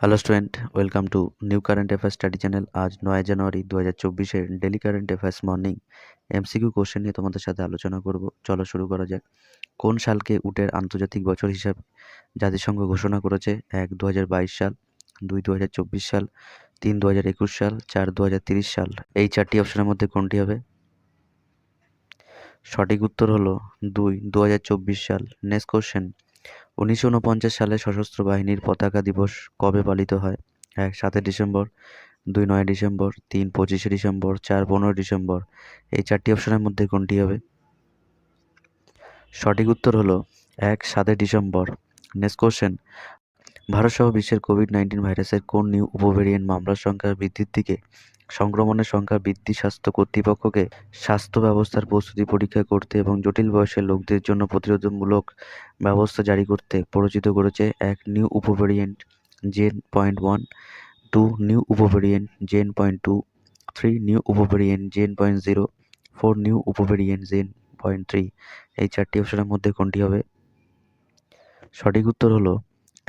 Hello student, welcome to new current affairs study channel. আজ 9 January 2024-এর daily current affairs morning MCQ question নিয়ে তোমাদের সাথে আলোচনা করব। চলো শুরু করা যাক। কোন সালকে উটের আন্তর্জাতিক বছর হিসাবে জাতিসংঘ ঘোষণা করেছে? 1 2022 সাল, 2 2024 সাল, 3 2021 সাল, 4 2030 সাল। এই চারটি অপশনের মধ্যে কোনটি হবে? সঠিক উত্তর হলো 2 2024 সাল। নেক্সট কোশ্চেন, 1949 সালে সশস্ত্র বাহিনীর পতাকা দিবস কবে পালিত হয়? 1 7 ডিসেম্বর, 2 9 ডিসেম্বর, 3 25 ডিসেম্বর, 4 15 ডিসেম্বর। এই চারটি অপশনের মধ্যে কোনটি হবে? সঠিক উত্তর হলো 1 7 ডিসেম্বর। নেক্সট কোশ্চেন, ভারতসহ বিশ্বের কোভিড-19 ভাইরাসের কোন নিউ উপভেরিয়েন্ট মামলার সংখ্যা বৃদ্ধির দিকে? সংক্রমণের সংখ্যা বৃদ্ধি স্বাস্থ্য কর্তৃপক্ষকে স্বাস্থ্য ব্যবস্থার প্রস্তুতি পরীক্ষা করতে এবং জটিল বয়সের লোকদের জন্য প্রতিরোধমূলক ব্যবস্থা জারি করতে প্ররোচিত করেছে। 1 নিউ উপভেরিয়েন্ট জেন.1, 2 নিউ উপভেরিয়েন্ট জেন.2, 3 নিউ উপভেরিয়েন্ট জেন.0, 4 নিউ উপভেরিয়েন্ট জেন.3। এই চারটি অপশনের মধ্যে কোনটি হবে? সঠিক উত্তর হলো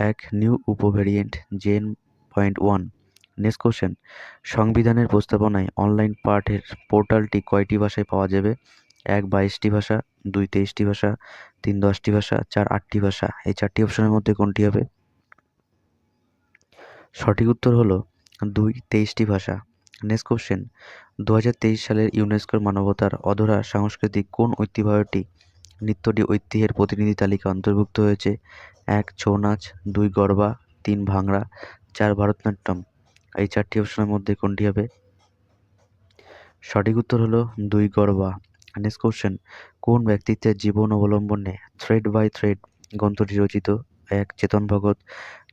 1 নিউ উপভেরিয়েন্ট জেন.1। নেক্সট কোশ্চেন, সংবিধানের প্রস্তাবনায় অনলাইন পাঠের পোর্টালটি কয়টি ভাষায় পাওয়া যাবে? 1 22টি ভাষা, 2 23টি ভাষা, 3 10টি ভাষা, 4 8টি ভাষা। এই চারটি অপশনের মধ্যে কোনটি হবে? সঠিক উত্তর হলো 2 23টি ভাষা। নেক্সট কোশ্চেন, 2023 সালের ইউনেস্কোর মানবতার অধরা সাংস্কৃতিক কোন ঐতিহ্যটি নৃত্যটি ঐতিহ্যের প্রতিনিধি তালিকা অন্তর্ভুক্ত হয়েছে? 1 ছৌ নাচ, 2 গরবা, 3 ভাংড়া, 4 ভারতনাট্যম। এই চারটি অপশনের মধ্যে কোনটি হবে? সঠিক উত্তর হলো 2 গরবা। নেক্সট কোশ্চেন, কোন ব্যক্তিত্বের জীবন অবলম্বনে থ্রেড বাই থ্রেড গ্রন্থটি রচিত? 1 চেতন ভগত,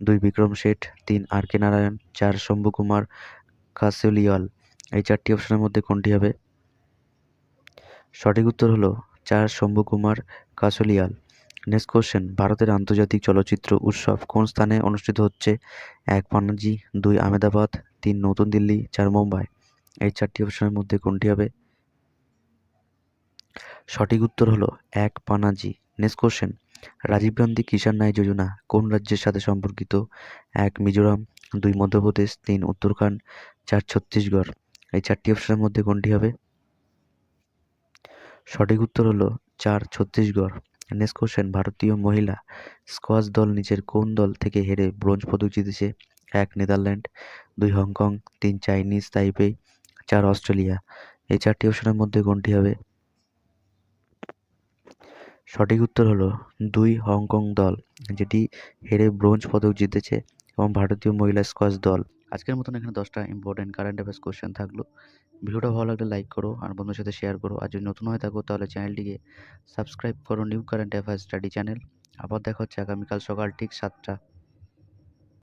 2 বিক্রম শেঠ, 3 আর কে নারায়ণ, 4 শম্ভু কুমার কাসুলিওয়াল। এই চারটি অপশনের মধ্যে কোনটি হবে? সঠিক উত্তর হলো 4 শম্ভু কুমার কাসুলিয়াল। নেক্সট কোশ্চেন, ভারতের আন্তর্জাতিক চলচ্চিত্র উৎসব কোন স্থানে অনুষ্ঠিত হচ্ছে? 1 পানাজি, 2 আহমেদাবাদ, 3 নতুন দিল্লি, 4 মুম্বাই। এই চারটি অপশনের মধ্যে কোনটি হবে? সঠিক উত্তর হলো 1 পানাজি। নেক্সট কোশ্চেন, রাজীব গান্ধী কিষাণ ন্যায় যোজনা কোন রাজ্যের সাথে সম্পর্কিত? 1 মিজোরাম, 2 মধ্যপ্রদেশ, 3 উত্তরাখণ্ড, 4 ছত্তিশগড়। এই চারটি অপশনের মধ্যে কোনটি হবে? সঠিক উত্তর হলো 4 ছত্তিশগড়। নেক্সট কোশ্চেন, ভারতীয় মহিলা স্কোয়াশ দল নিচের কোন দল থেকে হেরে ব্রোঞ্জ পদক জিতেছে? 1 Netherland, 2 Hong Kong, 3 Chinese Taipei, 4 Australia. এই চারটি অপশনের মধ্যে কোনটি হবে? সঠিক উত্তর হলো 2 হংকং দল, যেটি হেরে ব্রোঞ্জ পদক জিতেছে, এবং ভারতীয় মহিলা স্কোয়াশ দল। আজকের মতন এখানে 10টা ইম্পর্টেন্ট কারেন্ট অ্যাফেয়ার্স কোশ্চেন থাকলো। ভিডিওটা ভালো লাগলে লাইক করো আর বন্ধুদের সাথে শেয়ার করো। আর যদি নতুন হয়ে থাকো তাহলে চ্যানেলটিকে সাবস্ক্রাইব করো, new current affairs study channel. আবার দেখা হচ্ছে আগামীকাল সকাল ঠিক 7টা।